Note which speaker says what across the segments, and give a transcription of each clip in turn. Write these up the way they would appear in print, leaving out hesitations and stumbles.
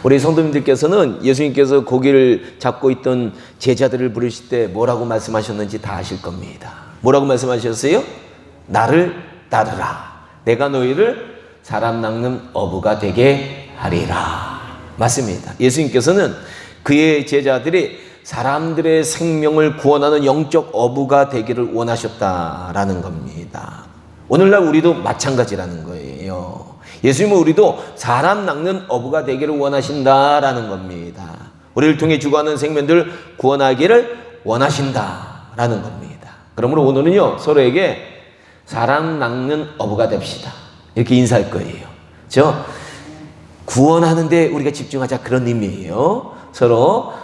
Speaker 1: 우리 성도님들께서는 예수님께서 고기를 잡고 있던 제자들을 부르실 때 뭐라고 말씀하셨는지 다 아실 겁니다. 뭐라고 말씀하셨어요? 나를 따르라. 내가 너희를 사람 낚는 어부가 되게 하리라. 맞습니다. 예수님께서는 그의 제자들이 사람들의 생명을 구원하는 영적 어부가 되기를 원하셨다라는 겁니다. 오늘날 우리도 마찬가지라는 거예요. 예수님은 우리도 사람 낚는 어부가 되기를 원하신다라는 겁니다. 우리를 통해 죽어가는 생명들 구원하기를 원하신다라는 겁니다. 그러므로 오늘은요, 서로에게 사람 낚는 어부가 됩시다, 이렇게 인사할 거예요. 그렇죠? 구원하는데 우리가 집중하자, 그런 의미예요. 서로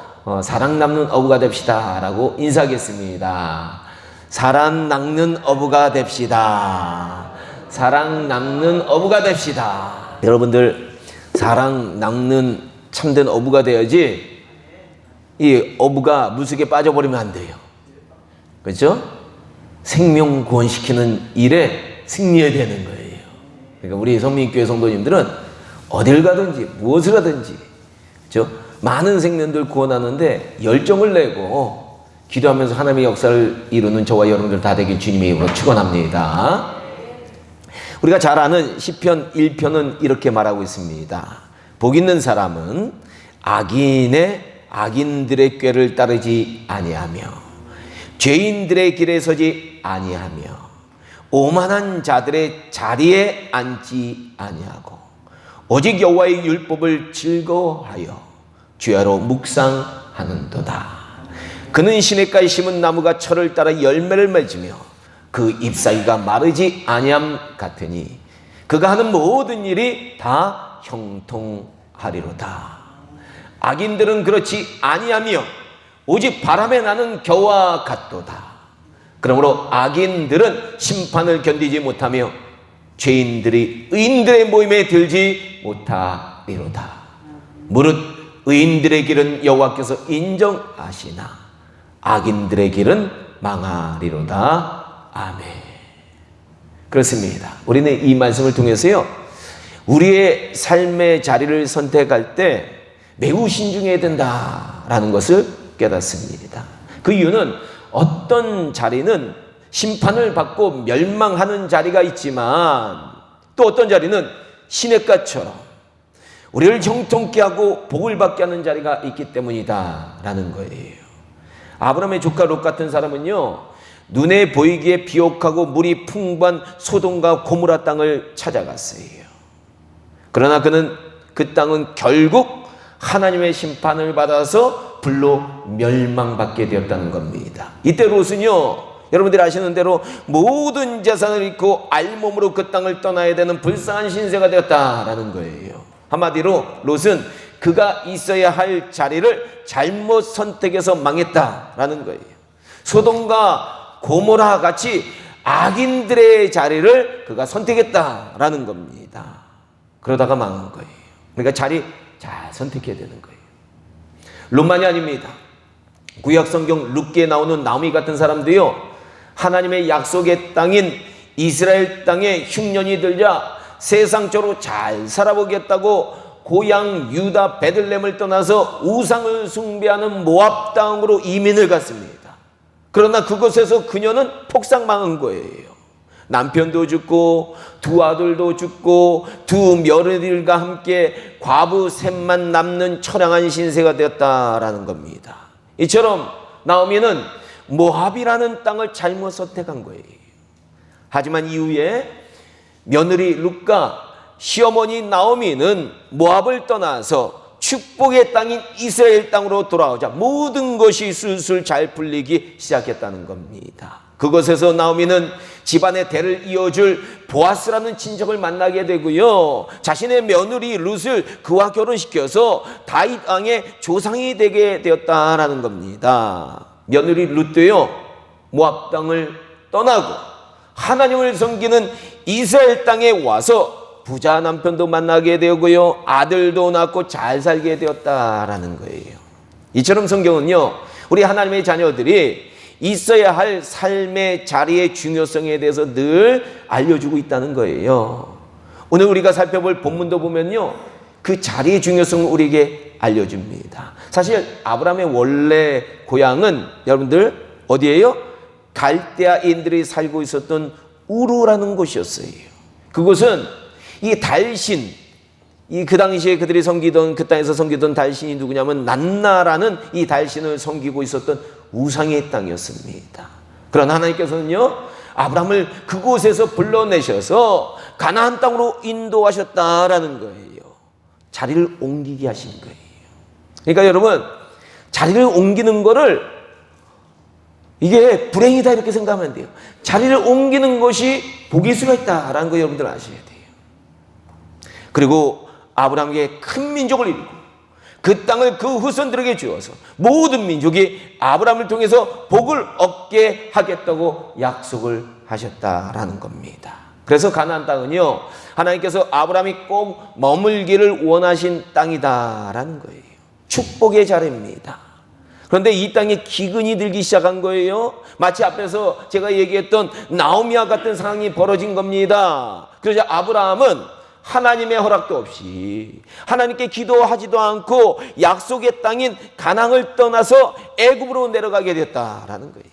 Speaker 1: 사람 낚는 어부가 됩시다 라고 인사하겠습니다. 사람 낚는 어부가 됩시다. 사랑 낚는 어부가 됩시다. 여러분들, 사랑 낚는 참된 어부가 돼야지 이 어부가 물속에 빠져버리면 안 돼요. 그렇죠? 생명 구원시키는 일에 승리해야 되는 거예요. 그러니까 우리 성민교회 성도님들은 어딜 가든지 무엇을 하든지, 그렇죠? 많은 생명들 구원하는데 열정을 내고 기도하면서 하나님의 역사를 이루는 저와 여러분들 다 되길 주님의 이름으로 축원합니다. 우리가 잘 아는 시편 1편은 이렇게 말하고 있습니다. 복 있는 사람은 악인들의 꾀를 따르지 아니하며 죄인들의 길에 서지 아니하며 오만한 자들의 자리에 앉지 아니하고 오직 여호와의 율법을 즐거워하여 주야로 묵상하는도다. 그는 시냇가에 심은 나무가 철을 따라 열매를 맺으며 그 잎사귀가 마르지 아니함 같으니 그가 하는 모든 일이 다 형통하리로다. 악인들은 그렇지 아니하며 오직 바람에 나는 겨와 같도다. 그러므로 악인들은 심판을 견디지 못하며 죄인들이 의인들의 모임에 들지 못하리로다. 무릇 의인들의 길은 여호와께서 인정하시나 악인들의 길은 망하리로다. 아멘. 그렇습니다. 우리는 이 말씀을 통해서요, 우리의 삶의 자리를 선택할 때 매우 신중해야 된다라는 것을 깨닫습니다. 그 이유는 어떤 자리는 심판을 받고 멸망하는 자리가 있지만 또 어떤 자리는 시냇가처럼 우리를 형통케 하고 복을 받게 하는 자리가 있기 때문이다라는 거예요. 아브라함의 조카 롯 같은 사람은요, 눈에 보이기에 비옥하고 물이 풍부한 소돔과 고모라 땅을 찾아갔어요. 그러나 그는 그 땅은 결국 하나님의 심판을 받아서 불로 멸망받게 되었다는 겁니다. 이때 롯은요, 여러분들이 아시는 대로 모든 재산을 잃고 알몸으로 그 땅을 떠나야 되는 불쌍한 신세가 되었다라는 거예요. 한마디로 롯은 그가 있어야 할 자리를 잘못 선택해서 망했다라는 거예요. 소돔과 고모라 같이 악인들의 자리를 그가 선택했다라는 겁니다. 그러다가 망한 거예요. 그러니까 자리 잘 선택해야 되는 거예요. 롯만이 아닙니다. 구약 성경 룻기에 나오는 나오미 같은 사람도요, 하나님의 약속의 땅인 이스라엘 땅에 흉년이 들자 세상적으로 잘 살아보겠다고 고향 유다 베들레헴을 떠나서 우상을 숭배하는 모압 땅으로 이민을 갔습니다. 그러나 그곳에서 그녀는 폭삭망한 거예요. 남편도 죽고 두 아들도 죽고 두 며느리들과 함께 과부 셋만 남는 처량한 신세가 되었다라는 겁니다. 이처럼 나오미는 모압이라는 땅을 잘못 선택한 거예요. 하지만 이후에 며느리 룻과 시어머니 나오미는 모압을 떠나서 축복의 땅인 이스라엘 땅으로 돌아오자 모든 것이 술술 잘 풀리기 시작했다는 겁니다. 그곳에서 나오미는 집안의 대를 이어줄 보아스라는 친척을 만나게 되고요, 자신의 며느리 룻을 그와 결혼시켜서 다윗 왕의 조상이 되게 되었다라는 겁니다. 며느리 룻도요, 모압 땅을 떠나고 하나님을 섬기는 이스라엘 땅에 와서 부자 남편도 만나게 되고요, 아들도 낳고 잘 살게 되었다라는 거예요. 이처럼 성경은요, 우리 하나님의 자녀들이 있어야 할 삶의 자리의 중요성에 대해서 늘 알려주고 있다는 거예요. 오늘 우리가 살펴볼 본문도 보면요, 그 자리의 중요성을 우리에게 알려줍니다. 사실 아브라함의 원래 고향은 여러분들 어디예요? 갈대아인들이 살고 있었던 우르라는 곳이었어요. 그곳은 이 달신, 그 당시에 그들이 섬기던, 그 땅에서 섬기던 달신이 누구냐면 난나라는 이 달신을 섬기고 있었던 우상의 땅이었습니다. 그러나 하나님께서는요, 아브라함을 그곳에서 불러내셔서 가나안 땅으로 인도하셨다라는 거예요. 자리를 옮기게 하신 거예요. 그러니까 여러분, 자리를 옮기는 거를 이게 불행이다 이렇게 생각하면 안 돼요. 자리를 옮기는 것이 복일 수가 있다라는 거 여러분들 아셔야 돼요. 그리고 아브라함에게 큰 민족을 이루고 그 땅을 그 후손들에게 주어서 모든 민족이 아브라함을 통해서 복을 얻게 하겠다고 약속을 하셨다라는 겁니다. 그래서 가나안 땅은요, 하나님께서 아브라함이 꼭 머물기를 원하신 땅이다라는 거예요. 축복의 자리입니다. 그런데 이 땅에 기근이 들기 시작한 거예요. 마치 앞에서 제가 얘기했던 나오미와 같은 상황이 벌어진 겁니다. 그래서 아브라함은 하나님의 허락도 없이 하나님께 기도하지도 않고 약속의 땅인 가나안을 떠나서 애굽으로 내려가게 됐다라는 거예요.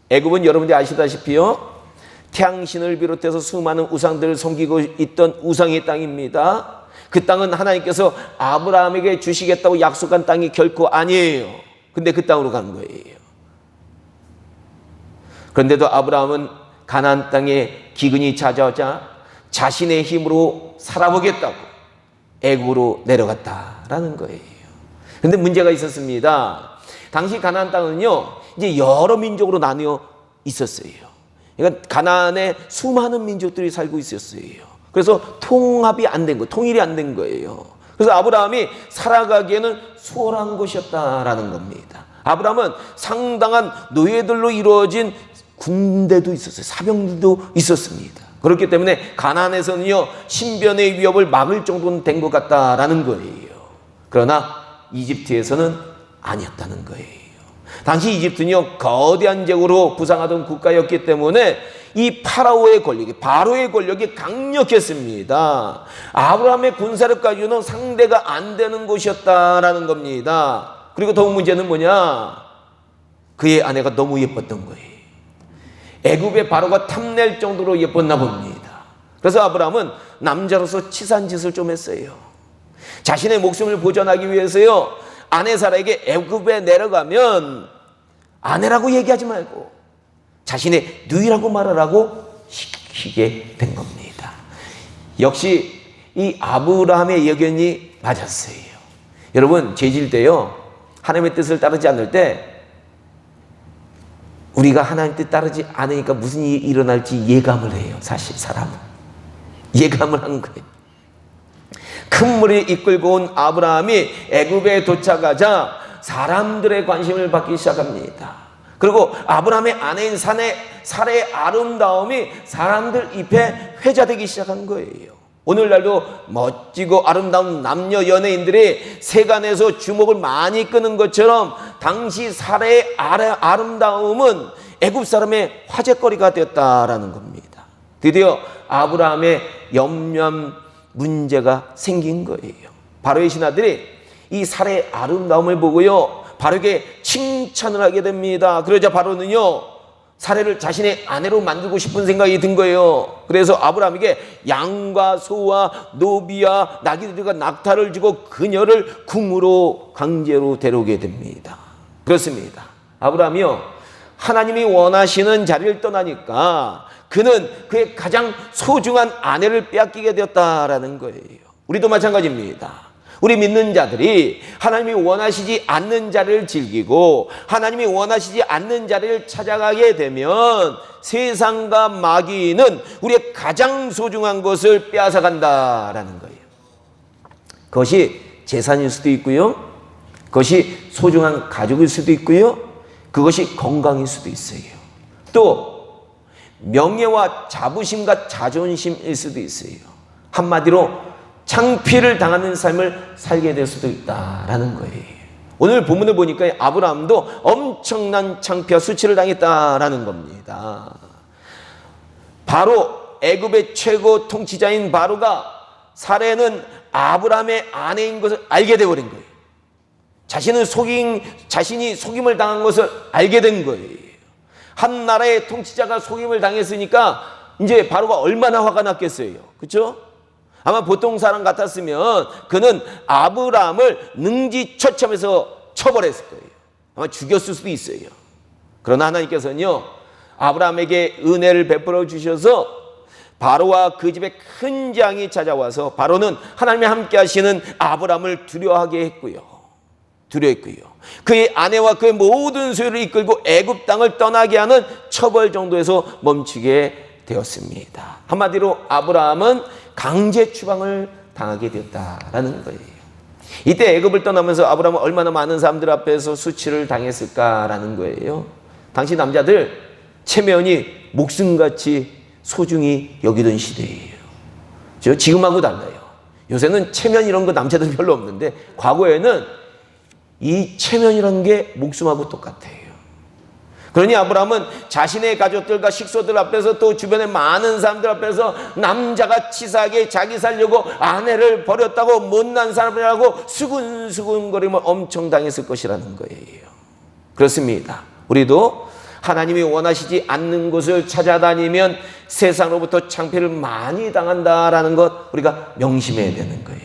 Speaker 1: 애굽은 여러분들이 아시다시피요, 태양신을 비롯해서 수많은 우상들을 섬기고 있던 우상의 땅입니다. 그 땅은 하나님께서 아브라함에게 주시겠다고 약속한 땅이 결코 아니에요. 근데 그 땅으로 간 거예요. 그런데도 아브라함은 가나안 땅에 기근이 찾아오자 자신의 힘으로 살아보겠다고 애굽으로 내려갔다라는 거예요. 그런데 문제가 있었습니다. 당시 가나안 땅은요, 이제 여러 민족으로 나뉘어 있었어요. 그러니까 가나안에 수많은 민족들이 살고 있었어요. 그래서 통합이 안 된 거, 통일이 안 된 거예요. 그래서 아브라함이 살아가기에는 수월한 곳이었다라는 겁니다. 아브라함은 상당한 노예들로 이루어진 군대도 있었어요. 사병들도 있었습니다. 그렇기 때문에 가나안에서는요, 신변의 위협을 막을 정도는 된 것 같다라는 거예요. 그러나 이집트에서는 아니었다는 거예요. 당시 이집트는요, 거대한 제국으로 부상하던 국가였기 때문에 이 파라오의 권력이, 바로의 권력이 강력했습니다. 아브라함의 군사력 가지고는 상대가 안 되는 곳이었다라는 겁니다. 그리고 더욱 문제는 뭐냐? 그의 아내가 너무 예뻤던 거예요. 애굽의 바로가 탐낼 정도로 예뻤나 봅니다. 그래서 아브라함은 남자로서 치사한 짓을 좀 했어요. 자신의 목숨을 보존하기 위해서요, 아내 사라에게 애굽에 내려가면 아내라고 얘기하지 말고 자신의 누이라고 말하라고 시키게 된 겁니다. 역시 이 아브라함의 예견이 맞았어요. 여러분, 죄질 때요, 하나님의 뜻을 따르지 않을 때 우리가 하나님 뜻 따르지 않으니까 무슨 일이 일어날지 예감을 해요. 사실 사람은 예감을 한 거예요. 큰 물이 이끌고 온 아브라함이 애굽에 도착하자 사람들의 관심을 받기 시작합니다. 그리고 아브라함의 아내인 사라의 아름다움이 사람들 입에 회자되기 시작한 거예요. 오늘날도 멋지고 아름다운 남녀 연예인들이 세간에서 주목을 많이 끄는 것처럼 당시 사라의 아름다움은 애굽 사람의 화제거리가 되었다라는 겁니다. 드디어 아브라함의 염려한 문제가 생긴 거예요. 바로의 신하들이 이 사라의 아름다움을 보고요, 바로에게 칭찬을 하게 됩니다. 그러자 바로는요, 사라를 자신의 아내로 만들고 싶은 생각이 든 거예요. 그래서 아브라함에게 양과 소와 노비와 나귀들과 낙타를 주고 그녀를 궁으로 강제로 데려오게 됩니다. 그렇습니다. 아브라함이요, 하나님이 원하시는 자리를 떠나니까 그는 그의 가장 소중한 아내를 빼앗기게 되었다라는 거예요. 우리도 마찬가지입니다. 우리 믿는 자들이 하나님이 원하시지 않는 자리를 즐기고 하나님이 원하시지 않는 자리를 찾아가게 되면 세상과 마귀는 우리의 가장 소중한 것을 빼앗아 간다라는 거예요. 그것이 재산일 수도 있고요, 그것이 소중한 가족일 수도 있고요, 그것이 건강일 수도 있어요. 또 명예와 자부심과 자존심일 수도 있어요. 한마디로 창피를 당하는 삶을 살게 될 수도 있다라는 거예요. 오늘 본문을 보니까 아브라함도 엄청난 창피와 수치를 당했다라는 겁니다. 바로 애굽의 최고 통치자인 바로가 사라는 아브라함의 아내인 것을 알게 되어버린 거예요. 자신이 속임을 당한 것을 알게 된 거예요. 한 나라의 통치자가 속임을 당했으니까 이제 바로가 얼마나 화가 났겠어요. 그렇죠? 아마 보통 사람 같았으면 그는 아브라함을 능지처참해서 처벌했을 거예요. 아마 죽였을 수도 있어요. 그러나 하나님께서는요, 아브라함에게 은혜를 베풀어 주셔서 바로와 그 집에 큰 재앙이 찾아와서 바로는 하나님이 함께 하시는 아브라함을 두려워하게 했고요. 그의 아내와 그의 모든 소유를 이끌고 애굽 땅을 떠나게 하는 처벌 정도에서 멈추게 되었습니다. 한마디로 아브라함은 강제 추방을 당하게 되었다라는 거예요. 이때 애굽을 떠나면서 아브라함은 얼마나 많은 사람들 앞에서 수치를 당했을까라는 거예요. 당시 남자들 체면이 목숨같이 소중히 여기던 시대예요. 지금하고 달라요. 요새는 체면 이런 거 남자들 별로 없는데 과거에는 이 체면이라는 게 목숨하고 똑같아요. 그러니 아브라함은 자신의 가족들과 식소들 앞에서 또 주변의 많은 사람들 앞에서 남자가 치사하게 자기 살려고 아내를 버렸다고 못난 사람이라고 수근수근거림을 엄청 당했을 것이라는 거예요. 그렇습니다. 우리도 하나님이 원하시지 않는 곳을 찾아다니면 세상으로부터 창피를 많이 당한다라는 것 우리가 명심해야 되는 거예요.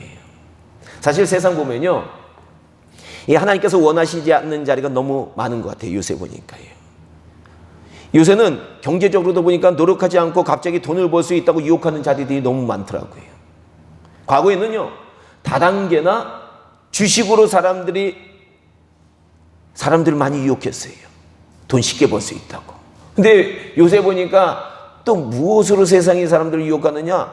Speaker 1: 사실 세상 보면요, 이 하나님께서 원하시지 않는 자리가 너무 많은 것 같아요. 요새 보니까요. 요새는 경제적으로도 보니까 노력하지 않고 갑자기 돈을 벌 수 있다고 유혹하는 자리들이 너무 많더라고요. 과거에는요, 다단계나 주식으로 사람들을 많이 유혹했어요. 돈 쉽게 벌 수 있다고. 근데 요새 보니까 또 무엇으로 세상의 사람들을 유혹하느냐?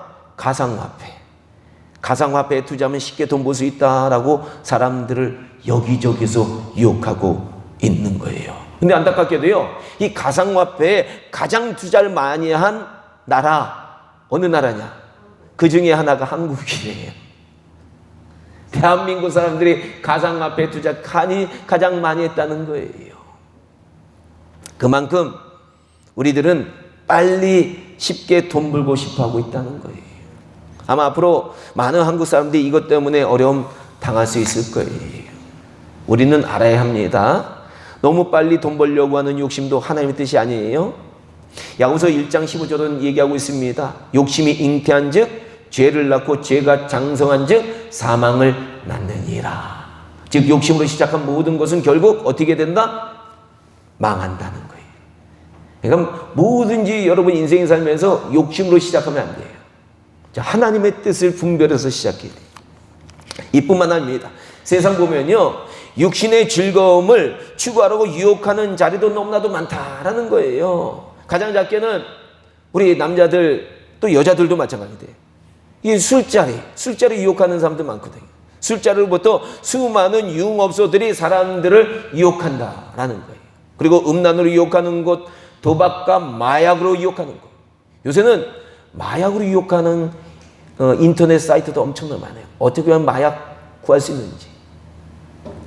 Speaker 1: 가상화폐에 투자하면 쉽게 돈 벌 수 있다라고 사람들을 여기저기서 유혹하고 있는 거예요. 근데 안타깝게도요, 이 가상화폐에 가장 투자를 많이 한 나라, 어느 나라냐? 그 중에 하나가 한국이에요. 대한민국 사람들이 가상화폐 투자 가장 많이 했다는 거예요. 그만큼 우리들은 빨리 쉽게 돈 벌고 싶어 하고 있다는 거예요. 아마 앞으로 많은 한국 사람들이 이것 때문에 어려움 당할 수 있을 거예요. 우리는 알아야 합니다. 너무 빨리 돈 벌려고 하는 욕심도 하나님의 뜻이 아니에요. 야고보서 1장 15절은 얘기하고 있습니다. 욕심이 잉태한 즉 죄를 낳고 죄가 장성한 즉 사망을 낳느니라. 즉 욕심으로 시작한 모든 것은 결국 어떻게 된다? 망한다는 거예요. 그러니까 뭐든지 여러분 인생에 살면서 욕심으로 시작하면 안 돼요. 하나님의 뜻을 분별해서 시작해야 돼요. 이뿐만 아닙니다. 세상 보면요, 육신의 즐거움을 추구하려고 유혹하는 자리도 너무나도 많다라는 거예요. 가장 작게는 우리 남자들 또 여자들도 마찬가지돼요. 이 술자리 유혹하는 사람들 많거든요. 술자리로부터 수많은 유흥업소들이 사람들을 유혹한다라는 거예요. 그리고 음란으로 유혹하는 것, 도박과 마약으로 유혹하는 것. 요새는 마약으로 유혹하는 인터넷 사이트도 엄청나게 많아요. 어떻게 하면 마약 구할 수 있는지.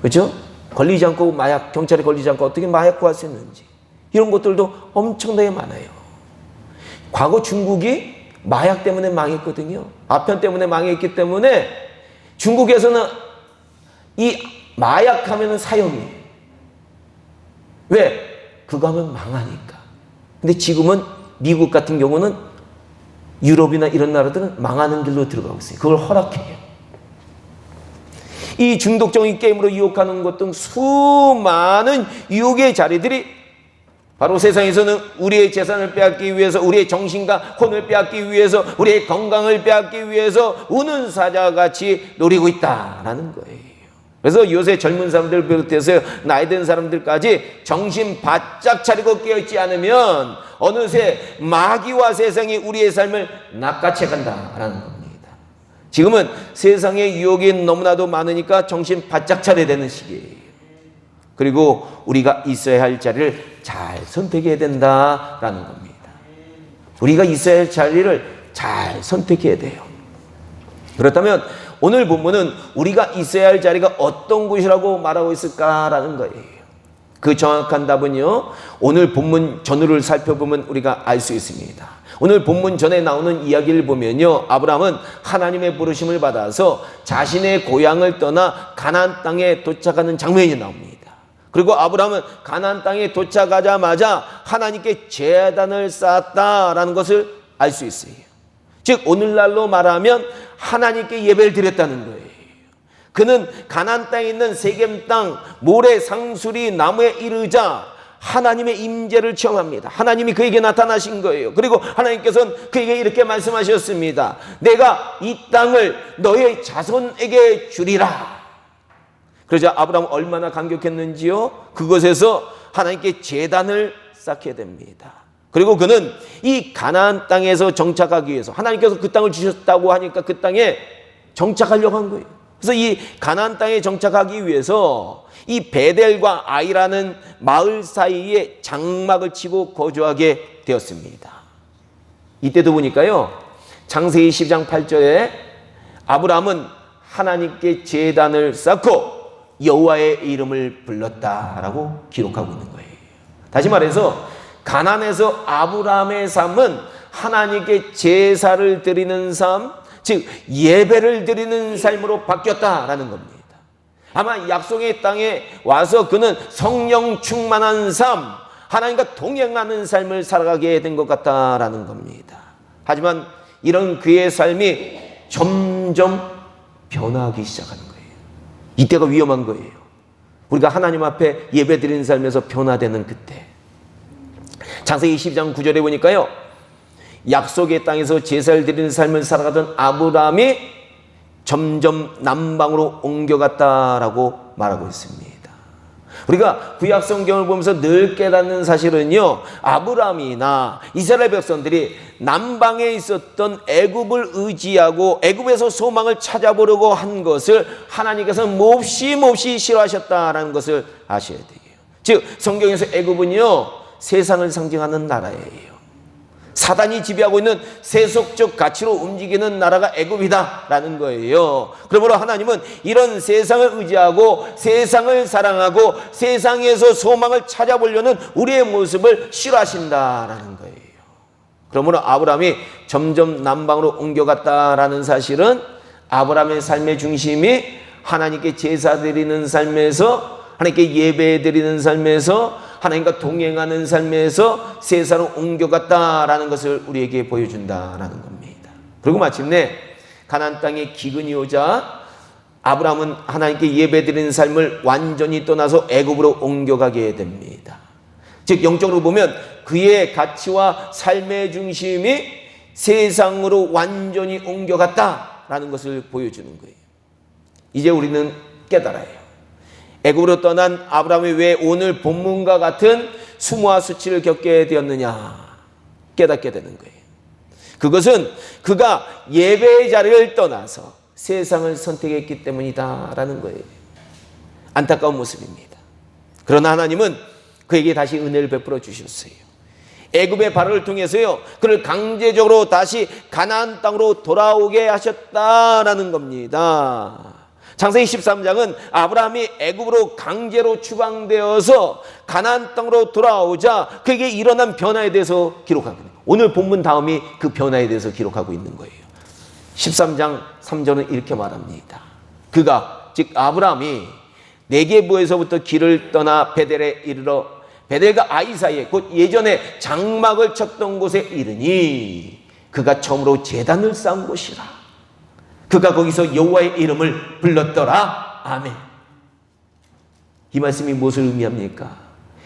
Speaker 1: 그렇죠? 걸리지 않고 경찰에 걸리지 않고 어떻게 마약 구할 수 있는지. 이런 것들도 엄청나게 많아요. 과거 중국이 마약 때문에 망했거든요. 아편 때문에 망했기 때문에 중국에서는 이 마약 하면은 사형이에요. 왜? 그거 하면 망하니까. 근데 지금은 미국 같은 경우는 유럽이나 이런 나라들은 망하는 길로 들어가고 있어요. 그걸 허락해요. 이 중독적인 게임으로 유혹하는 것 등 수많은 유혹의 자리들이 바로 세상에서는 우리의 재산을 빼앗기 위해서, 우리의 정신과 혼을 빼앗기 위해서, 우리의 건강을 빼앗기 위해서 우는 사자같이 노리고 있다라는 거예요. 그래서 요새 젊은 사람들 비롯해서 나이 든 사람들까지 정신 바짝 차리고 깨어있지 않으면 어느새 마귀와 세상이 우리의 삶을 낚아채 간다라는 겁니다. 지금은 세상의 유혹이 너무나도 많으니까 정신 바짝 차려야 되는 시기예요. 그리고 우리가 있어야 할 자리를 잘 선택해야 된다라는 겁니다. 우리가 있어야 할 자리를 잘 선택해야 돼요. 그렇다면 오늘 본문은 우리가 있어야 할 자리가 어떤 곳이라고 말하고 있을까라는 거예요. 그 정확한 답은요, 오늘 본문 전후를 살펴보면 우리가 알 수 있습니다. 오늘 본문 전에 나오는 이야기를 보면요, 아브라함은 하나님의 부르심을 받아서 자신의 고향을 떠나 가나안 땅에 도착하는 장면이 나옵니다. 그리고 아브라함은 가나안 땅에 도착하자마자 하나님께 제단을 쌓았다라는 것을 알 수 있어요. 즉 오늘날로 말하면 하나님께 예배를 드렸다는 거예요. 그는 가나안 땅에 있는 세겜 땅 모래 상수리 나무에 이르자 하나님의 임재를 체험합니다. 하나님이 그에게 나타나신 거예요. 그리고 하나님께서는 그에게 이렇게 말씀하셨습니다. 내가 이 땅을 너의 자손에게 주리라. 그러자 아브라함은 얼마나 감격했는지요. 그곳에서 하나님께 제단을 쌓게 됩니다. 그리고 그는 이 가나안 땅에서 정착하기 위해서 하나님께서 그 땅을 주셨다고 하니까 그 땅에 정착하려고 한 거예요. 그래서 이 가나안 땅에 정착하기 위해서 이 베델과 아이라는 마을 사이에 장막을 치고 거주하게 되었습니다. 이때도 보니까요, 창세기 10장 8절에 아브라함은 하나님께 제단을 쌓고 여호와의 이름을 불렀다라고 기록하고 있는 거예요. 다시 말해서 가나안에서 아브라함의 삶은 하나님께 제사를 드리는 삶, 즉 예배를 드리는 삶으로 바뀌었다라는 겁니다. 아마 약속의 땅에 와서 그는 성령 충만한 삶, 하나님과 동행하는 삶을 살아가게 된 것 같다라는 겁니다. 하지만 이런 그의 삶이 점점 변화하기 시작하는 거예요. 이때가 위험한 거예요. 우리가 하나님 앞에 예배 드리는 삶에서 변화되는 그때. 창세기 12장 9절에 보니까요, 약속의 땅에서 제사를 드리는 삶을 살아가던 아브라함이 점점 남방으로 옮겨갔다라고 말하고 있습니다. 우리가 구약 성경을 보면서 늘 깨닫는 사실은요, 아브라함이나 이스라엘 백성들이 남방에 있었던 애굽을 의지하고 애굽에서 소망을 찾아보려고 한 것을 하나님께서는 몹시 싫어하셨다라는 것을 아셔야 돼요. 즉 성경에서 애굽은요, 세상을 상징하는 나라예요. 사단이 지배하고 있는 세속적 가치로 움직이는 나라가 애굽이다라는 거예요. 그러므로 하나님은 이런 세상을 의지하고 세상을 사랑하고 세상에서 소망을 찾아보려는 우리의 모습을 싫어하신다라는 거예요. 그러므로 아브라함이 점점 남방으로 옮겨갔다라는 사실은 아브라함의 삶의 중심이 하나님께 제사 드리는 삶에서, 하나님께 예배 드리는 삶에서, 하나님과 동행하는 삶에서 세상으로 옮겨갔다라는 것을 우리에게 보여준다라는 겁니다. 그리고 마침내 가나안 땅에 기근이 오자 아브라함은 하나님께 예배드리는 삶을 완전히 떠나서 애굽으로 옮겨가게 됩니다. 즉 영적으로 보면 그의 가치와 삶의 중심이 세상으로 완전히 옮겨갔다라는 것을 보여주는 거예요. 이제 우리는 깨달아요. 애굽으로 떠난 아브라함이 왜 오늘 본문과 같은 수모와 수치를 겪게 되었느냐 깨닫게 되는 거예요. 그것은 그가 예배의 자리를 떠나서 세상을 선택했기 때문이다라는 거예요. 안타까운 모습입니다. 그러나 하나님은 그에게 다시 은혜를 베풀어 주셨어요. 애굽의 발을 통해서요, 그를 강제적으로 다시 가나안 땅으로 돌아오게 하셨다라는 겁니다. 창세기 13장은 아브라함이 애굽으로 강제로 추방되어서 가나안 땅으로 돌아오자 그에게 일어난 변화에 대해서 기록합니다. 오늘 본문 다음이 그 변화에 대해서 기록하고 있는 거예요. 13장 3절은 이렇게 말합니다. 그가, 즉 아브라함이 네게부에서부터 길을 떠나 베델에 이르러 베델과 아이 사이에 곧 예전에 장막을 쳤던 곳에 이르니 그가 처음으로 제단을 쌓은 곳이라. 그가 거기서 여호와의 이름을 불렀더라. 아멘. 이 말씀이 무엇을 의미합니까?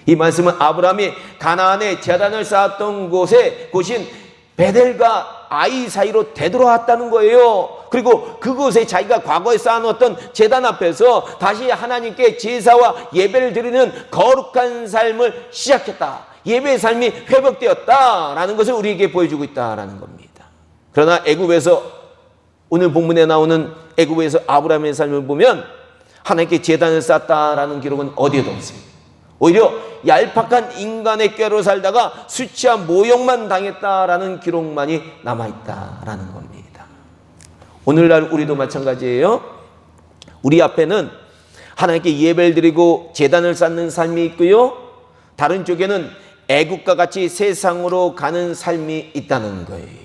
Speaker 1: 이 말씀은 아브라함이 가나안에 제단을 쌓았던 곳인 베델과 아이 사이로 되돌아왔다는 거예요. 그리고 그곳에 자기가 과거에 쌓아놓았던 제단 앞에서 다시 하나님께 제사와 예배를 드리는 거룩한 삶을 시작했다. 예배의 삶이 회복되었다라는 것을 우리에게 보여주고 있다라는 겁니다. 그러나 애굽에서, 오늘 본문에 나오는 애굽에서 아브라함의 삶을 보면 하나님께 제단을 쌓았다라는 기록은 어디에도 없습니다. 오히려 얄팍한 인간의 꾀로 살다가 수치와 모욕만 당했다라는 기록만이 남아있다라는 겁니다. 오늘날 우리도 마찬가지예요. 우리 앞에는 하나님께 예배를 드리고 제단을 쌓는 삶이 있고요, 다른 쪽에는 애국과 같이 세상으로 가는 삶이 있다는 거예요.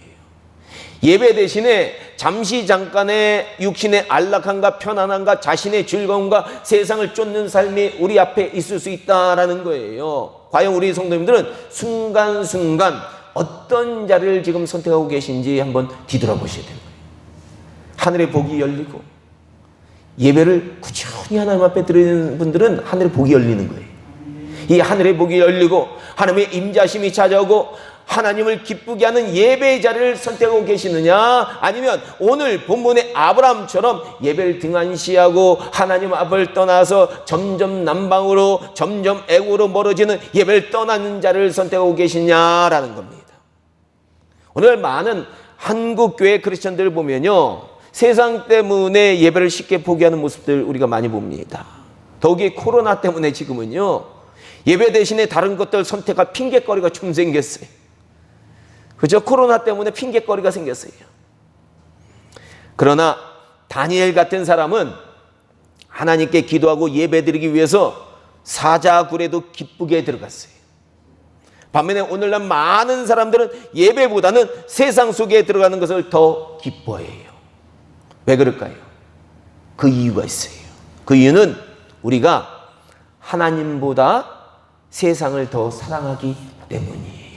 Speaker 1: 예배 대신에 잠시 잠깐의 육신의 안락함과 편안함과 자신의 즐거움과 세상을 쫓는 삶이 우리 앞에 있을 수 있다라는 거예요. 과연 우리 성도님들은 순간순간 어떤 자리를 지금 선택하고 계신지 한번 뒤돌아보셔야 돼요. 하늘의 복이 열리고 예배를 꾸준히 하나님 앞에 드리는 분들은 하늘의 복이 열리는 거예요. 이 하늘의 복이 열리고 하나님의 임자심이 찾아오고 하나님을 기쁘게 하는 예배의 자리를 선택하고 계시느냐, 아니면 오늘 본문의 아브라함처럼 예배를 등한시하고 하나님 앞을 떠나서 점점 남방으로 점점 애국으로 멀어지는 예배를 떠나는 자리를 선택하고 계시냐라는 겁니다. 오늘 많은 한국교회 크리스천들을 보면요, 세상 때문에 예배를 쉽게 포기하는 모습들 우리가 많이 봅니다. 더욱이 코로나 때문에 지금은요, 예배 대신에 다른 것들 선택할 핑계거리가 좀 생겼어요. 그죠? 코로나 때문에 핑계거리가 생겼어요. 그러나 다니엘 같은 사람은 하나님께 기도하고 예배드리기 위해서 사자굴에도 기쁘게 들어갔어요. 반면에 오늘날 많은 사람들은 예배보다는 세상 속에 들어가는 것을 더 기뻐해요. 왜 그럴까요? 그 이유가 있어요. 그 이유는 우리가 하나님보다 세상을 더 사랑하기 때문이에요.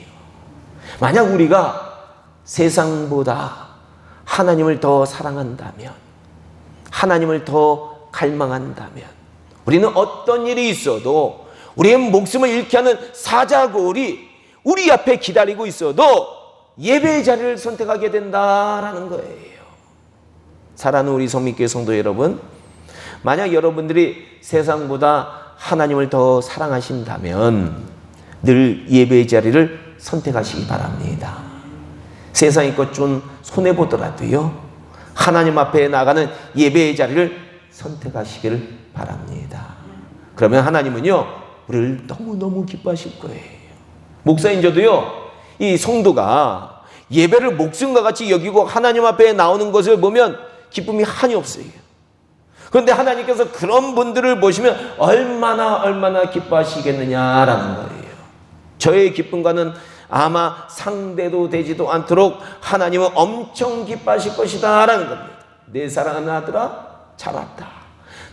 Speaker 1: 만약 우리가 세상보다 하나님을 더 사랑한다면, 하나님을 더 갈망한다면, 우리는 어떤 일이 있어도 우리의 목숨을 잃게 하는 사자굴이 우리 앞에 기다리고 있어도 예배의 자리를 선택하게 된다라는 거예요. 사랑하는 우리 성민교회 성도 여러분, 만약 여러분들이 세상보다 하나님을 더 사랑하신다면 늘 예배의 자리를 선택하시기 바랍니다. 세상의 것 좀 손해보더라도요, 하나님 앞에 나가는 예배의 자리를 선택하시기를 바랍니다. 그러면 하나님은요, 우리를 너무너무 기뻐하실 거예요. 목사인 저도요, 이 성도가 예배를 목숨과 같이 여기고 하나님 앞에 나오는 것을 보면 기쁨이 한이 없어요. 그런데 하나님께서 그런 분들을 보시면 얼마나 기뻐하시겠느냐라는 거예요. 저의 기쁨과는 아마 상대도 되지도 않도록 하나님은 엄청 기뻐하실 것이다 라는 겁니다. 내 사랑하는 아들아 잘 왔다.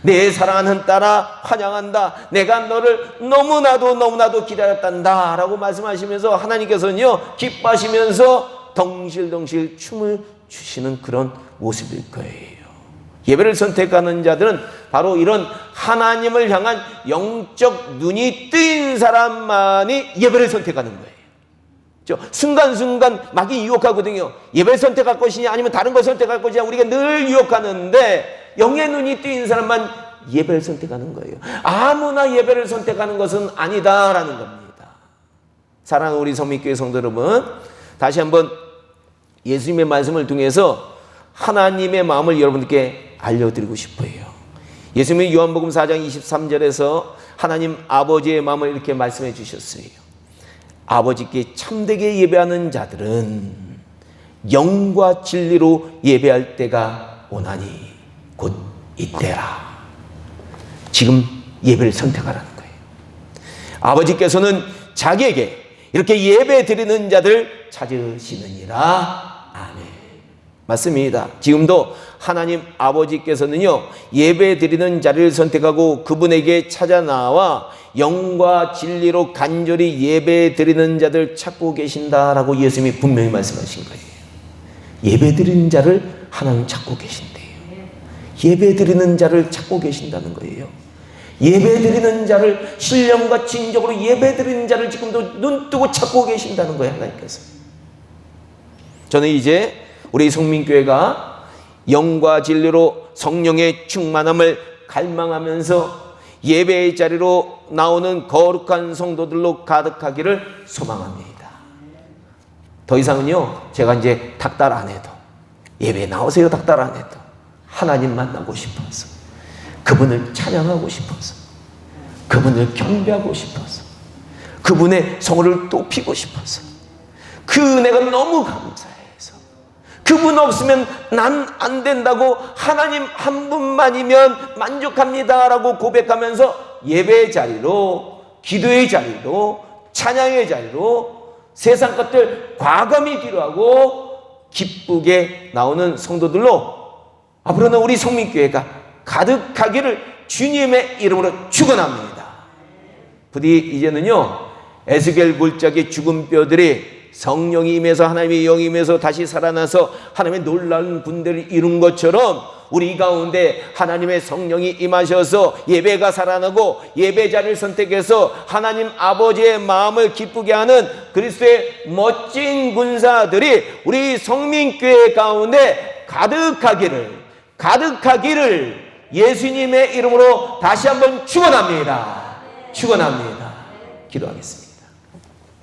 Speaker 1: 내 사랑하는 딸아 환영한다. 내가 너를 너무나도 기다렸단다 라고 말씀하시면서 하나님께서는요, 기뻐하시면서 덩실덩실 춤을 추시는 그런 모습일 거예요. 예배를 선택하는 자들은 바로 이런 하나님을 향한 영적 눈이 뜨인 사람만이 예배를 선택하는 거예요. 순간순간 막이 유혹하거든요. 예배를 선택할 것이냐 아니면 다른 걸 선택할 것이냐 우리가 늘 유혹하는데, 영의 눈이 뜨인 사람만 예배를 선택하는 거예요. 아무나 예배를 선택하는 것은 아니다라는 겁니다. 사랑하는 우리 성민교회 성도 여러분, 다시 한번 예수님의 말씀을 통해서 하나님의 마음을 여러분들께 알려드리고 싶어요. 예수님이 요한복음 4장 23절에서 하나님 아버지의 마음을 이렇게 말씀해 주셨어요. 아버지께 참되게 예배하는 자들은 영과 진리로 예배할 때가 오나니 곧 이때라. 지금 예배를 선택하라는 거예요. 아버지께서는 자기에게 이렇게 예배 드리는 자들 찾으시느니라. 아멘. 맞습니다. 지금도 하나님 아버지께서는요, 예배 드리는 자리를 선택하고 그분에게 찾아 나와 영과 진리로 간절히 예배 드리는 자들 찾고 계신다라고 예수님이 분명히 말씀하신 거예요. 예배 드리는 자를 하나님 찾고 계신대요. 예배 드리는 자를 찾고 계신다는 거예요. 예배 드리는 자를, 신령과 진정으로 예배 드리는 자를 지금도 눈뜨고 찾고 계신다는 거예요, 하나님께서. 저는 이제 우리 성민교회가 영과 진리로 성령의 충만함을 갈망하면서 예배의 자리로 나오는 거룩한 성도들로 가득하기를 소망합니다. 더 이상은요, 제가 이제 닥달 안 해도, 예배에 나오세요 닥달 안 해도 하나님 만나고 싶어서, 그분을 찬양하고 싶어서, 그분을 경배하고 싶어서, 그분의 성호를 높이고 싶어서, 그 은혜가 너무 감사해서, 그분 없으면 난 안 된다고, 하나님 한 분만이면 만족합니다 라고 고백하면서 예배의 자리로, 기도의 자리로, 찬양의 자리로 세상 것들 과감히 뒤로하고 기쁘게 나오는 성도들로 앞으로는 우리 성민교회가 가득하기를 주님의 이름으로 축원합니다. 부디 이제는요, 에스겔 골짜기 죽은 뼈들이 성령이 임해서 하나님의 영이 임해서 다시 살아나서 하나님의 놀라운 군대를 이룬 것처럼 우리 가운데 하나님의 성령이 임하셔서 예배가 살아나고 예배자를 선택해서 하나님 아버지의 마음을 기쁘게 하는 그리스도의 멋진 군사들이 우리 성민교회 가운데 가득하기를 예수님의 이름으로 다시 한번 축원합니다. 축원합니다. 기도하겠습니다.